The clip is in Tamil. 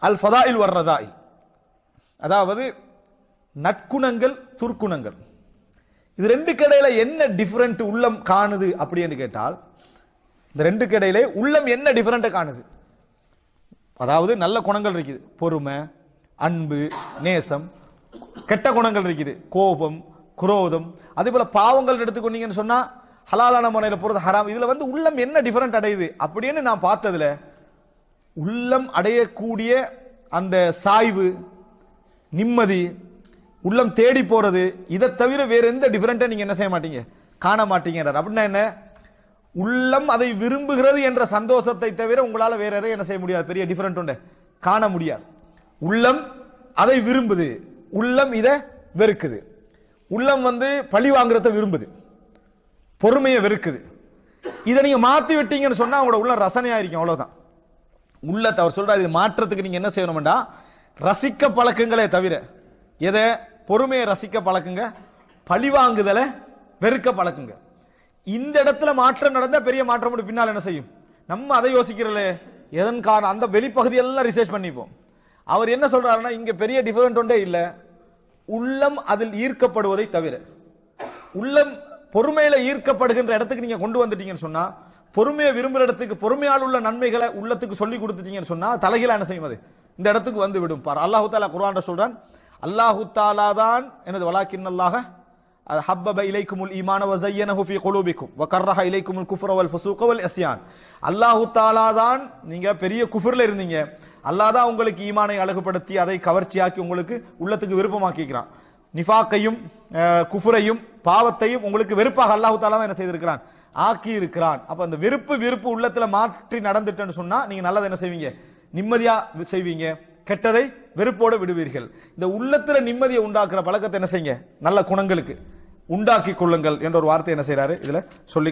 அல் ஃபதாயில் வர்றதாயில், அதாவது நற்குணங்கள் துர்க்குணங்கள், இது ரெண்டுக்கு இடையில என்ன டிஃபரண்ட் உள்ளம் காணுது அப்படின்னு கேட்டால், இந்த ரெண்டுக்கு இடையில உள்ளம் என்ன டிஃபரண்ட் காணுது? அதாவது நல்ல குணங்கள் இருக்குது, பொறுமை, அன்பு, நேசம். கெட்ட குணங்கள் இருக்குது, கோபம், குரோதம். அதே போல பாவங்கள் எடுத்துக்கொண்டீங்கன்னு சொன்னா ஹலாலான முறையில போறது ஹராம். இதுல உள்ளம் என்ன டிஃபரண்ட் அடையுது அப்படின்னு நான் பார்த்ததுல, உள்ளம் அடையக்கூடிய அந்த சாய்வு, நிம்மதி, உள்ளம் தேடி போறது, இதை தவிர வேற எந்த டிஃபரண்டா நீங்க என்ன செய்ய மாட்டீங்க, காண மாட்டீங்க. அப்படின்னா என்ன? உள்ளம் அதை விரும்புகிறது என்ற சந்தோஷத்தை தவிர உங்களால வேற எதை என்ன செய்ய முடியாது, பெரிய டிஃபரண்ட் உண்டு காண முடியாது. உள்ளம் அதை விரும்புது, உள்ளம் இதை வெறுக்குது. உள்ளம் பழி வாங்குறத விரும்புது, பொறுமையை வெறுக்குது. இதை நீங்க மாத்தி விட்டீங்கன்னு சொன்னா உங்களோட உள்ள ரசனையா இருக்கும், அவ்வளவுதான். உள்ளத்தை அவர் சொல்றாரு, இது மாற்றத்துக்கு நீங்க என்ன செய்யணும்டா, ரசிக்க பழக்கங்களே தவிர எதை, பொறுமையை ரசிக்க பழக்குங்க, பழிவாங்குதலை வெறுக்க பழக்குங்க. இந்த இடத்துல மாற்றம் நடந்தா பெரிய மாற்றம் பின்னால் என்ன செய்யும், நம்ம அதை யோசிக்கிறல. எதன் காரணம், அந்த வெளிப்பகுதியெல்லாம் ரிசர்ச் பண்ணிப்போம். அவர் என்ன சொல்றாருன்னா, இங்க பெரிய டிஃபரண்ட் ஒன்றே இல்ல, உள்ளம் அதில் ஈர்க்கப்படுவதை தவிர. உள்ளம் பொறுமையில ஈர்க்கப்படுகின்ற இடத்துக்கு நீங்க கொண்டு வந்துட்டீங்கன்னு சொன்னா, பொறுமையை விரும்புற இடத்துக்கு, பொறுமையால் உள்ள நன்மைகளை உள்ளத்துக்கு சொல்லி கொடுத்துட்டீங்கன்னு சொன்னா தலைகீழ என்ன செய்யும், அது இந்த இடத்துக்கு வந்து விடும். பார், அல்லாஹு தஆலா குர்ஆன்ல சொல்றான், அல்லாஹு தஆலா தான் எனது வலாக்கின்னல்லாஹ ஹப்பப இலைக்குமுல் ஈமான வ ஸய்யனஹு ஃபீ குலூபிக்கும் வ கர்ரஹ இலைக்குமுல் குஃப்ர வல் ஃபுசூக வல் இஸ்யான். அல்லாஹு தஆலா தான், நீங்க பெரிய குஃப்ர்ல இருந்தீங்க, அல்லாஹ் தான் உங்களுக்கு ஈமானை அழகுபடுத்தி அதை கவர்ச்சியாக்கி உங்களுக்கு உள்ளத்துக்கு விருப்பமாக்கிக்கிறான். நிஃபாக்கையும் குஃப்ரையும் பாவத்தையும் உங்களுக்கு வெறுப்பாக அல்லாஹு தஆலா தான் என்ன செய்திருக்கிறான், ஆக்கி இருக்கிறான். அப்ப அந்த விருப்பு உள்ளத்துல மாற்றி நடந்துட்டேன்னு சொன்னா நீங்க நல்லதை என்ன செய்வீங்க, நிம்மதியா செய்வீங்க, கெட்டதை வெறுப்போடு விடுவீர்கள். இந்த உள்ளத்துல நிம்மதியை உண்டாக்குற பழக்கத்தை என்ன செய்யுங்க, நல்ல குணங்களுக்கு உண்டாக்கி கொள்ளுங்கள் என்ற ஒரு வார்த்தை என்ன செய்யறாரு இதுல சொல்லி